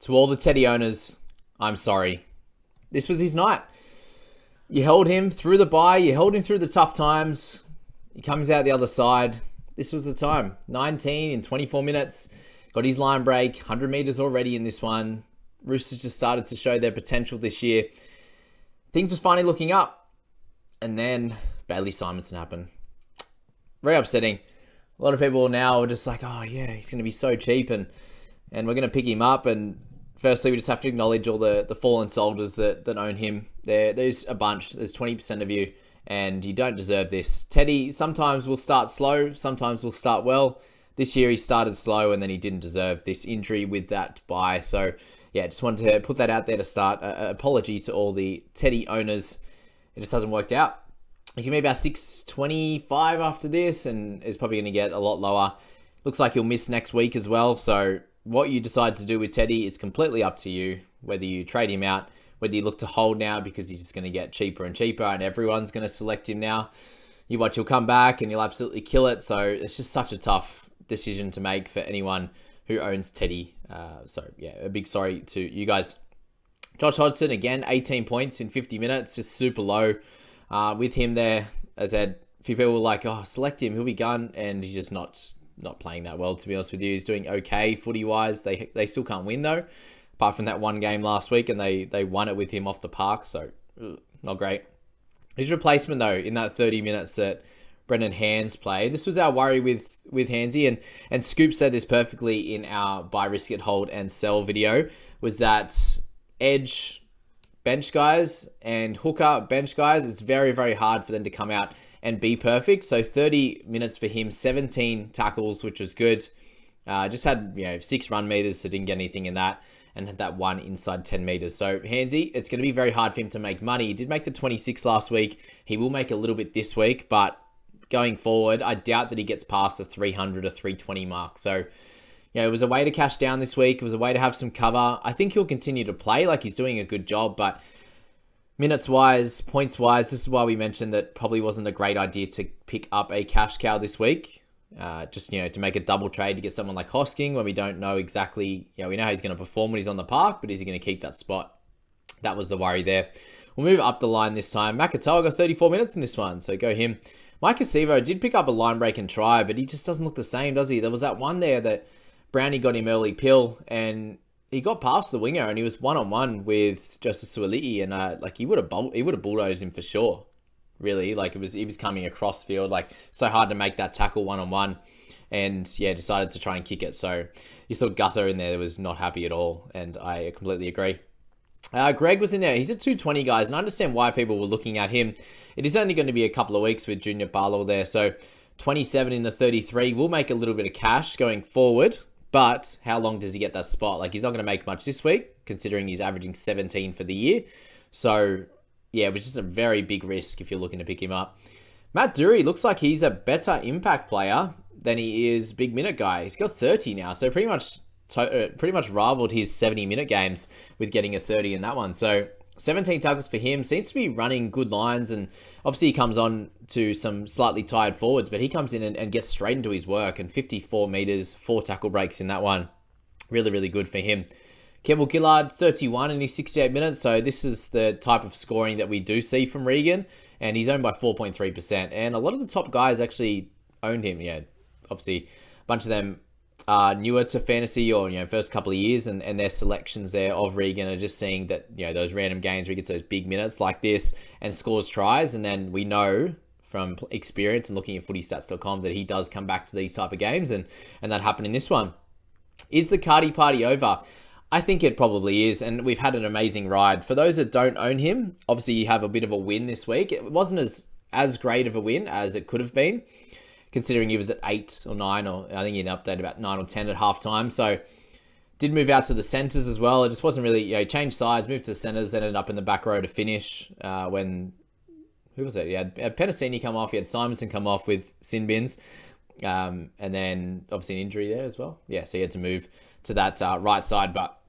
To all the Teddy owners, I'm sorry. This was his night. You held him through the bye. You held him through the tough times. He comes out the other side. This was the time. 19 in 24 minutes. Got his line break. 100 metres already in this one. Roosters just started to show their potential this year. Things was finally looking up. And then Bailey Simonson happened. Very upsetting. A lot of people now are just like, oh yeah, he's going to be so cheap and we're going to pick him up. And firstly, we just have to acknowledge all the fallen soldiers that own him. There's a bunch. There's 20% of you, and you don't deserve this. Teddy sometimes will start slow, sometimes will start well. This year he started slow, and then he didn't deserve this injury with that bye. So, yeah, just wanted to put that out there to start. Apology to all the Teddy owners. It just hasn't worked out. He's going to be about 625 after this, and is probably going to get a lot lower. Looks like he'll miss next week as well, so what you decide to do with Teddy is completely up to you. Whether you trade him out, whether you look to hold now because he's just going to get cheaper and cheaper and everyone's going to select him now. You watch, he'll come back and he'll absolutely kill it. So it's just such a tough decision to make for anyone who owns Teddy. So yeah, a big sorry to you guys. Josh Hudson, again, 18 points in 50 minutes, just super low. With him there, as I said, a few people were like, oh, select him, he'll be gone. And he's just not playing that well, to be honest with you. He's doing okay footy-wise. They still can't win, though, apart from that one game last week, and they won it with him off the park, so not great. His replacement, though, in that 30 minutes that Brendan Hands played, this was our worry with Handsy, and Scoop said this perfectly in our buy, risk it, hold, and sell video, was that edge bench guys and hooker bench guys, it's very, very hard for them to come out and be perfect. So 30 minutes for him, 17 tackles, which was good. Just had 6 run meters, so didn't get anything in that, and had that one inside 10 meters. So Handsy, it's going to be very hard for him to make money. He did make the 26 last week. He will make a little bit this week, but going forward, I doubt that he gets past the 300 or 320 mark. So it was a way to cash down this week. It was a way to have some cover. I think he'll continue to play, like he's doing a good job, but minutes-wise, points-wise, this is why we mentioned that probably wasn't a great idea to pick up a cash cow this week. Just, to make a double trade to get someone like Hosking when we don't know exactly, we know how he's going to perform when he's on the park, but is he going to keep that spot? That was the worry there. We'll move up the line this time. Makatoa got 34 minutes in this one, so go him. Mike Acevo did pick up a line break and try, but he just doesn't look the same, does he? There was that one there that Brownie got him early pill, and he got past the winger, and he was one-on-one with Joseph Suoli'i, and he would have bulldozed him for sure. Really, he was coming across field, so hard to make that tackle one-on-one, and decided to try and kick it. So you saw Guther in there that was not happy at all, and I completely agree. Greg was in there. He's at 220, guys, and I understand why people were looking at him. It is only going to be a couple of weeks with Junior Barlow there, so 27 in the 33 will make a little bit of cash going forward. But how long does he get that spot? He's not going to make much this week, considering he's averaging 17 for the year. So, it was just a very big risk if you're looking to pick him up. Matt Dury looks like he's a better impact player than he is big minute guy. He's got 30 now, so pretty much rivaled his 70-minute games with getting a 30 in that one. So 17 tackles for him. Seems to be running good lines, and obviously he comes on to some slightly tired forwards, but he comes in and gets straight into his work, and 54 meters, 4 tackle breaks in that one. Really, really good for him. Campbell Gillard, 31 in his 68 minutes, so this is the type of scoring that we do see from Regan, and he's owned by 4.3%, and a lot of the top guys actually owned him. Obviously a bunch of them are newer to fantasy or, first couple of years, and their selections there of Regan are just seeing that, those random games where he gets those big minutes like this and scores tries, and then we know from experience and looking at footystats.com that he does come back to these type of games, and that happened in this one. Is the Carty party over? I think it probably is, and we've had an amazing ride. For those that don't own him, obviously you have a bit of a win this week. It wasn't as great of a win as it could have been, considering he was at 8 or 9, or I think he'd updated about 9 or 10 at halftime. So did move out to the centres as well. It just wasn't really, changed sides, moved to the centres, ended up in the back row to finish when, who was it? He had Penisini come off, he had Simonson come off with sin bins, and then obviously an injury there as well. So he had to move to that right side, but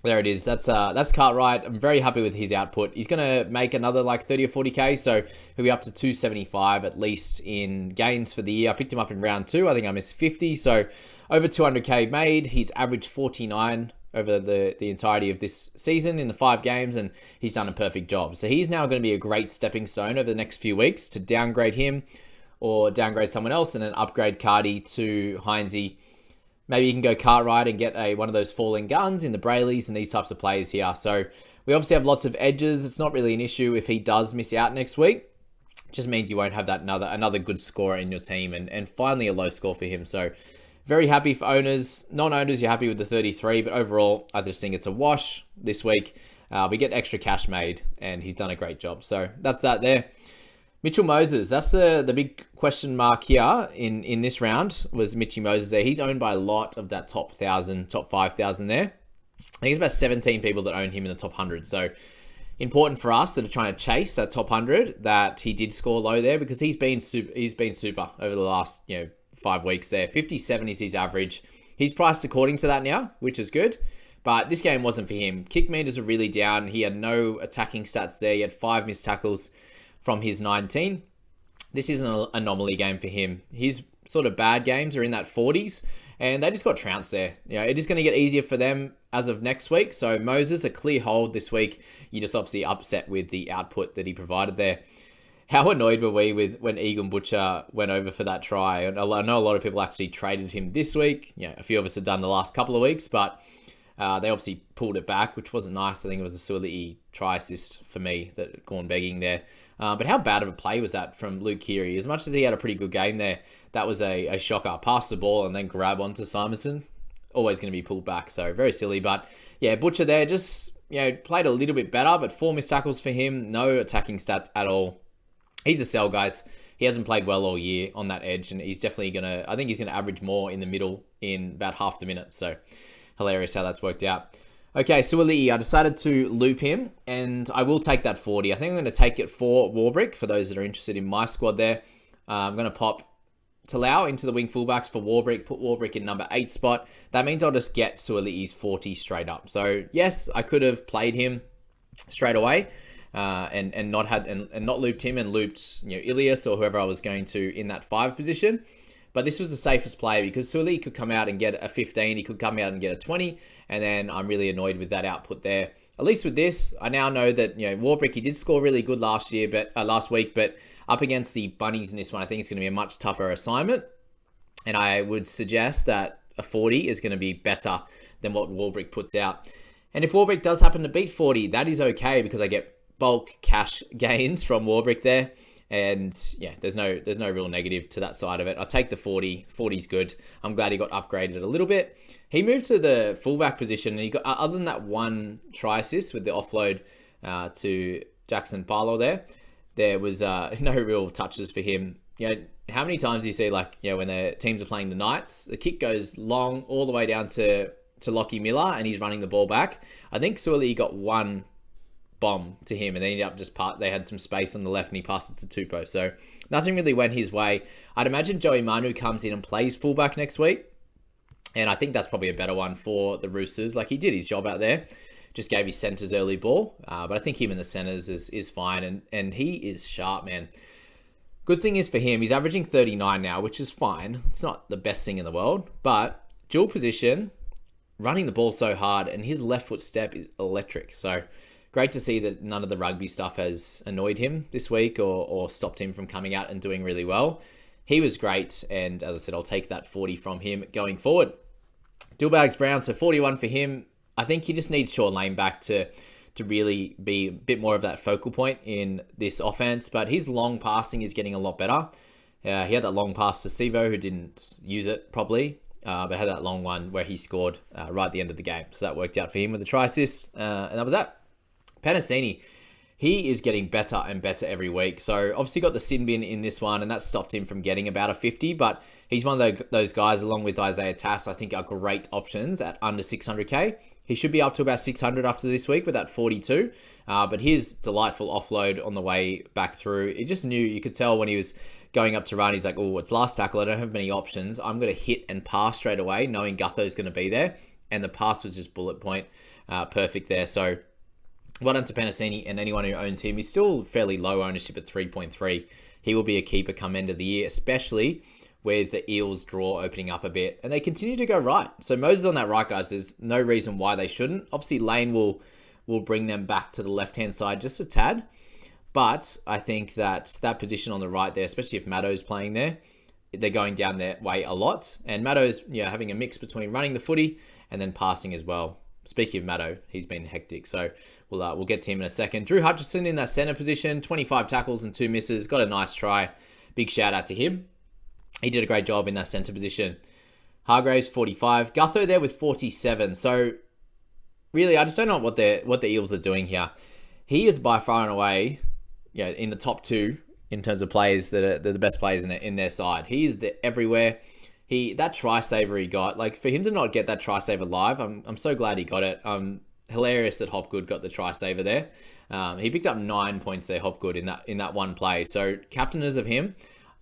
there it is. That's Cartwright. I'm very happy with his output. He's going to make another 30 or 40k, so he'll be up to 275 at least in gains for the year. I picked him up in round 2. I think I missed 50, so over 200k made. He's averaged 49 over the entirety of this season in the 5 games, and he's done a perfect job. So he's now going to be a great stepping stone over the next few weeks to downgrade him or downgrade someone else and then upgrade Carty to Heinzie. Maybe you can go Cartwright and get one of those falling guns in the Brayleys and these types of players here. So we obviously have lots of edges. It's not really an issue if he does miss out next week. It just means you won't have that another good scorer in your team, and finally a low score for him. So very happy for owners. Non-owners, you're happy with the 33, but overall, I just think it's a wash this week. We get extra cash made, and he's done a great job. So that's that there. Mitchell Moses, that's the big question mark here in this round, was Mitchy Moses there. He's owned by a lot of that top 1,000, top 5,000 there. I think it's about 17 people that own him in the top 100. So important for us that are trying to chase that top 100 that he did score low there, because he's been super over the last 5 weeks there. 57 is his average. He's priced according to that now, which is good. But this game wasn't for him. Kick meters were really down. He had no attacking stats there. He had 5 missed tackles from his 19. This isn't an anomaly game for him. His sort of bad games are in that 40s, and they just got trounced there. It is going to get easier for them as of next week. So Moses, a clear hold this week. You're just obviously upset with the output that he provided there. How annoyed were we with when Egan Butcher went over for that try? And I know a lot of people actually traded him this week. A few of us have done the last couple of weeks, but they obviously pulled it back, which wasn't nice. I think it was a Suoli'i try assist for me that had gone begging there. But how bad of a play was that from Luke Keary? As much as he had a pretty good game there, that was a shocker. Pass the ball and then grab onto Simonson. Always going to be pulled back, so very silly. But yeah, Butcher there just played a little bit better, but 4 missed tackles for him. No attacking stats at all. He's a sell, guys. He hasn't played well all year on that edge, and he's definitely I think he's going to average more in the middle in about half the minute. So hilarious how that's worked out. Okay, Suoli'i, I decided to loop him, and I will take that 40. I think I'm going to take it for Warbrick, for those that are interested in my squad there. I'm going to pop Talau into the wing fullbacks for Warbrick, put Warbrick in number 8 spot. That means I'll just get Suoli'i's 40 straight up. So yes, I could have played him straight away and not looped him and looped Ilias or whoever I was going to in that 5 position. But this was the safest play because Suoli'i could come out and get a 15. He could come out and get a 20. And then I'm really annoyed with that output there. At least with this, I now know that, Warbrick, he did score really good last week, but up against the Bunnies in this one, I think it's going to be a much tougher assignment. And I would suggest that a 40 is going to be better than what Warbrick puts out. And if Warbrick does happen to beat 40, that is okay because I get bulk cash gains from Warbrick there. And yeah, there's no real negative to that side of it. I'll take the 40. 40's good. I'm glad he got upgraded a little bit. He moved to the fullback position, and he got, other than that one try assist with the offload to Jackson Barlow there was no real touches for him. How many times do you see when the teams are playing the Knights, the kick goes long all the way down to Lockie Miller, and he's running the ball back. I think Suoli'i got one bomb to him, and they ended up they had some space on the left and he passed it to Tupou. So nothing really went his way. I'd imagine Joey Manu comes in and plays fullback next week. And I think that's probably a better one for the Roosters. He did his job out there. Just gave his centres early ball. But I think him in the centres is fine. And he is sharp, man. Good thing is for him, he's averaging 39 now, which is fine. It's not the best thing in the world. But dual position, running the ball so hard, and his left foot step is electric. So great to see that none of the rugby stuff has annoyed him this week or stopped him from coming out and doing really well. He was great, and as I said, I'll take that 40 from him going forward. Dillbags Brown, so 41 for him. I think he just needs Sean Lane back to really be a bit more of that focal point in this offense, but his long passing is getting a lot better. He had that long pass to Sivo, who didn't use it probably, but had that long one where he scored right at the end of the game. So that worked out for him with the try assist, and that was that. Penisini, he is getting better and better every week. So obviously got the sin bin in this one, and that stopped him from getting about a 50, but he's one of those guys, along with Isaiah Tass, I think are great options at under 600k. He should be up to about 600 after this week with that 42, but his delightful offload on the way back through, it just knew, you could tell when he was going up to run, he's like, oh, it's last tackle, I don't have many options, I'm going to hit and pass straight away, knowing Gutho's going to be there, and the pass was just bullet point, perfect there. So well done to Penisini, and anyone who owns him. He's still fairly low ownership at 3.3. He will be a keeper come end of the year, especially with the Eels draw opening up a bit, and they continue to go right. So Moses on that right, guys, there's no reason why they shouldn't. Obviously, Lane will bring them back to the left-hand side just a tad, but I think that position on the right there, especially if Maddo's playing there, they're going down their way a lot, and Maddo's having a mix between running the footy and then passing as well. Speaking of Maddo, he's been hectic, so we'll get to him in a second. Drew Hutchison in that centre position, 25 tackles and 2 misses, got a nice try. Big shout out to him. He did a great job in that centre position. Hargraves, 45. Gutho there with 47. So, really, I just don't know what the Eels are doing here. He is by far and away, in the top 2 in terms of players that are the best players in their side. He is everywhere. That try saver he got, like for him to not get that try saver live, I'm so glad he got it. Hilarious that Hopgood got the try saver there. He picked up 9 points there, Hopgood, in that one play. So captainers of him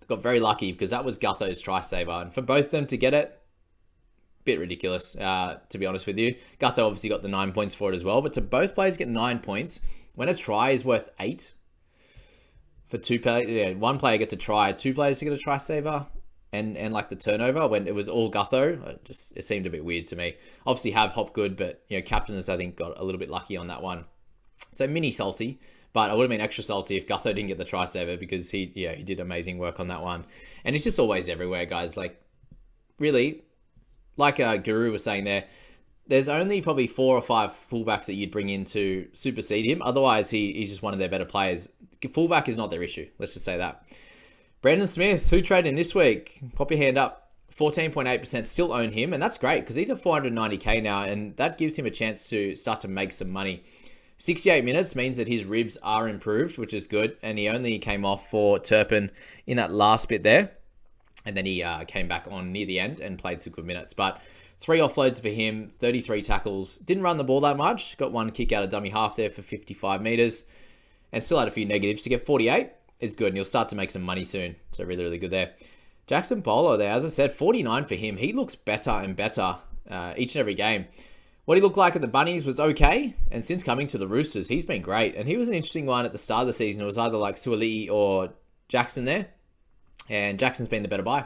got very lucky because that was Gutho's try saver, and for both of them to get it, bit ridiculous, to be honest with you. Gutho obviously got the 9 points for it as well, but to both players get 9 points when a try is worth 8 for two players. One player gets a try, 2 players to get a try saver. And like the turnover when it was all Gutho, it seemed a bit weird to me. Obviously have Hopgood, but captainers I think got a little bit lucky on that one. So mini salty, but I would have been extra salty if Gutho didn't get the try saver because he did amazing work on that one. And he's just always everywhere, guys. Like really, like Guru was saying there's only probably 4 or 5 fullbacks that you'd bring in to supersede him. Otherwise, he's just one of their better players. Fullback is not their issue. Let's just say that. Brandon Smith, who traded in this week? Pop your hand up. 14.8% still own him, and that's great because he's at 490k now, and that gives him a chance to start to make some money. 68 minutes means that his ribs are improved, which is good, and he only came off for Turpin in that last bit there, and then he came back on near the end and played some good minutes. But 3 offloads for him, 33 tackles. Didn't run the ball that much. Got 1 kick out of dummy half there for 55 meters, and still had a few negatives. To get 48 is good, and he'll start to make some money soon. So really, really good there. Jackson Bolo there, as I said, 49 for him. He looks better and better each and every game. What he looked like at the Bunnies was okay, and since coming to the Roosters, he's been great. And he was an interesting one at the start of the season. It was either like Suoli'i or Jackson there, and Jackson's been the better buy.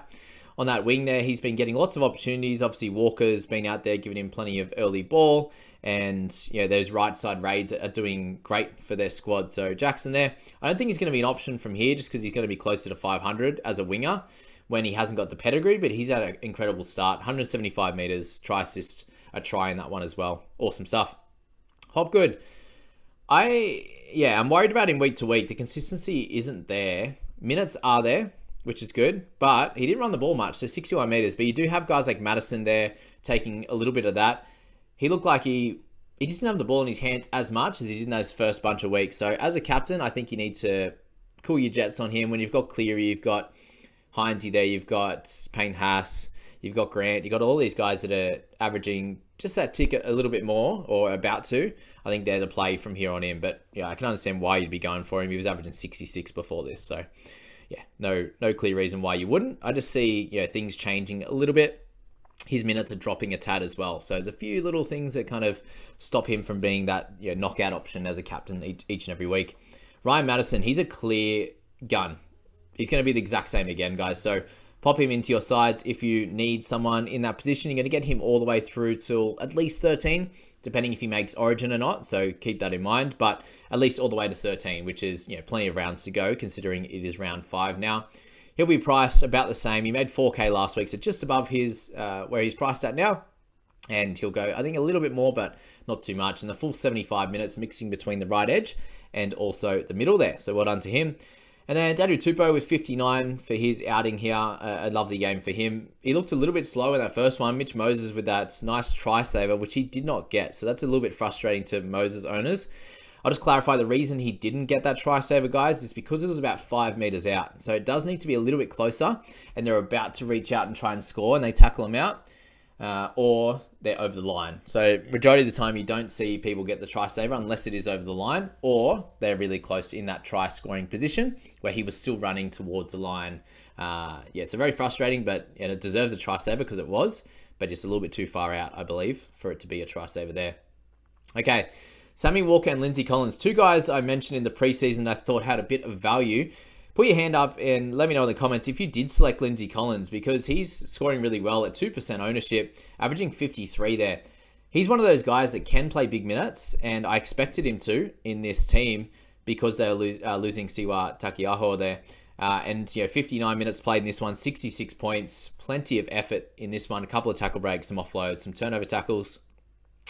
On that wing there, he's been getting lots of opportunities. Obviously, Walker's been out there giving him plenty of early ball. And, those right side raids are doing great for their squad. So, Jackson there. I don't think he's going to be an option from here just because he's going to be closer to 500 as a winger when he hasn't got the pedigree. But he's had an incredible start. 175 meters, try assist, a try in that one as well. Awesome stuff. Hopgood. I'm worried about him week to week. The consistency isn't there. Minutes are there, which is good, but he didn't run the ball much, so 61 meters. But you do have guys like Madison there taking a little bit of that. He looked like he just didn't have the ball in his hands as much as he did in those first bunch of weeks. So as a captain, I think you need to cool your jets on him. When you've got Cleary, you've got Heinze there, you've got Payne Haas, you've got Grant, you've got all these guys that are averaging just that tick a little bit more, or about to. I think they're the play from here on in. But I can understand why you'd be going for him. He was averaging 66 before this, so no clear reason why you wouldn't. I just see things changing a little bit. His minutes are dropping a tad as well. So there's a few little things that kind of stop him from being that knockout option as a captain each and every week. Ryan Madison, he's a clear gun. He's going to be the exact same again, guys. So pop him into your sides if you need someone in that position. You're going to get him all the way through till at least 13, depending if he makes Origin or not. So keep that in mind. But at least all the way to 13, which is plenty of rounds to go, considering it is round 5 now. He'll be priced about the same. He made 4K last week, so just above his where he's priced at now. And he'll go, I think, a little bit more, but not too much. And the full 75 minutes mixing between the right edge and also the middle there. So well done to him. And then Daniel Tupou with 59 for his outing here. A lovely game for him. He looked a little bit slow in that first one. Mitch Moses with that nice try saver, which he did not get. So that's a little bit frustrating to Moses owners. I'll just clarify the reason he didn't get that try saver, guys, is because it was about 5 meters out. So it does need to be a little bit closer, and they're about to reach out and try and score, and they tackle him out, or they're over the line. So majority of the time, you don't see people get the try saver unless it is over the line, or they're really close in that try scoring position where he was still running towards the line. So very frustrating, but it deserves a try saver because it was, but just a little bit too far out, I believe, for it to be a try saver there. Okay. Sammy Walker and Lindsay Collins, 2 guys I mentioned in the preseason I thought had a bit of value, put your hand up and let me know in the comments if you did select Lindsay Collins, because he's scoring really well at 2% ownership, averaging 53 there. He's one of those guys that can play big minutes, and I expected him to in this team because they're losing Siwa Takiaho there. And 59 minutes played in this one, 66 points, plenty of effort in this one, a couple of tackle breaks, some offloads, some turnover tackles.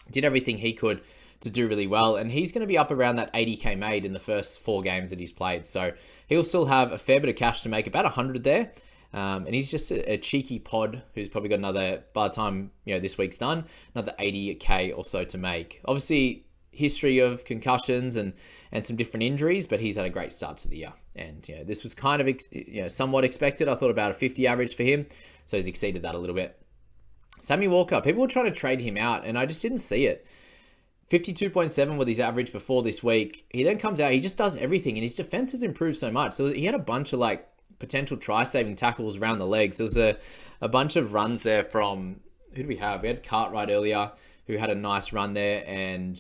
Did everything he could to do really well, and he's going to be up around that 80k made in the first 4 games that he's played. So he'll still have a fair bit of cash to make, about 100 there. And he's just a cheeky pod who's probably got another, by the time this week's done, another 80k or so to make. Obviously, history of concussions and some different injuries, but he's had a great start to the year. And this was kind of somewhat expected. I thought about a 50 average for him, so he's exceeded that a little bit. Sammy Walker, people were trying to trade him out, and I just didn't see it. 52.7 was his average before this week. He then comes out, he just does everything, and his defense has improved so much. So he had a bunch of potential try-saving tackles around the legs. There was a bunch of runs there from, who do we have? We had Cartwright earlier, who had a nice run there, and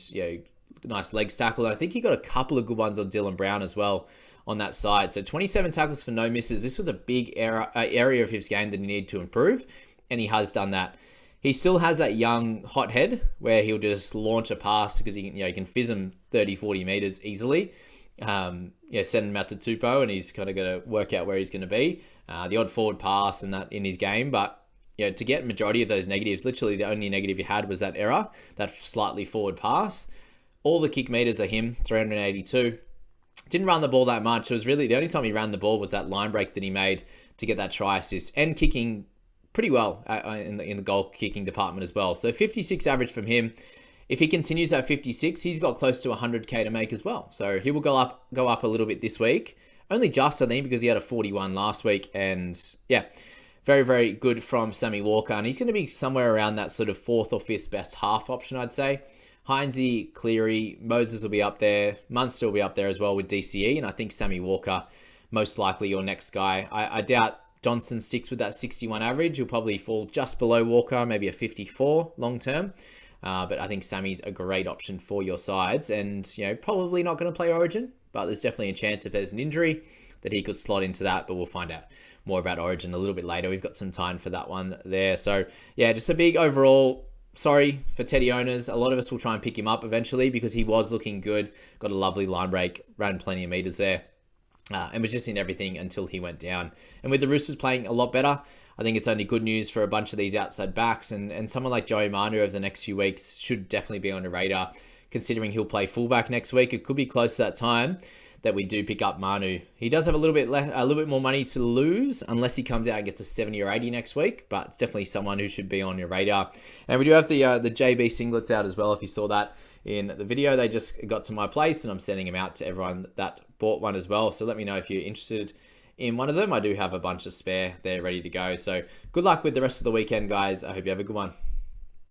nice legs tackle. And I think he got a couple of good ones on Dylan Brown as well on that side. So 27 tackles for no misses. This was a big area of his game that he needed to improve, and he has done that. He still has that young hot head where he'll just launch a pass because he can fizz him 30, 40 meters easily. Send him out to Tupou, and he's kind of going to work out where he's going to be. The odd forward pass and that in his game, but to get majority of those negatives, literally the only negative you had was that error, that slightly forward pass. All the kick meters are him, 382. Didn't run the ball that much. It was really the only time he ran the ball was that line break that he made to get that try assist, and kicking pretty well in the goal kicking department as well. So 56 average from him. If he continues at 56, he's got close to 100k to make as well. So he will go up a little bit this week. Only just, I think, because he had a 41 last week. And yeah, very, very good from Sammy Walker. And he's going to be somewhere around that sort of 4th or 5th best half option, I'd say. Heinze, Cleary, Moses will be up there. Munster will be up there as well with DCE. And I think Sammy Walker, most likely your next guy. I doubt Johnson sticks with that 61 average. He'll probably fall just below Walker, maybe a 54 long term. But I think Sammy's a great option for your sides, and probably not going to play Origin, but there's definitely a chance if there's an injury that he could slot into that, but we'll find out more about Origin a little bit later. We've got some time for that one there. So yeah, just a big overall sorry for Teddy owners. A lot of us will try and pick him up eventually because he was looking good, got a lovely line break, ran plenty of meters there. And was just in everything until he went down. And with the Roosters playing a lot better, I think it's only good news for a bunch of these outside backs. And someone like Joey Manu over the next few weeks should definitely be on the radar, considering he'll play fullback next week. It could be close to that time that we do pick up Manu. He does have a little bit more money to lose unless he comes out and gets a 70 or 80 next week. But it's definitely someone who should be on your radar. And we do have the JB singlets out as well, if you saw that in the video. They just got to my place, and I'm sending them out to everyone that bought one as well. So let me know if you're interested in one of them. I do have a bunch of spare. They're ready to go. So good luck with the rest of the weekend, guys. I hope you have a good one.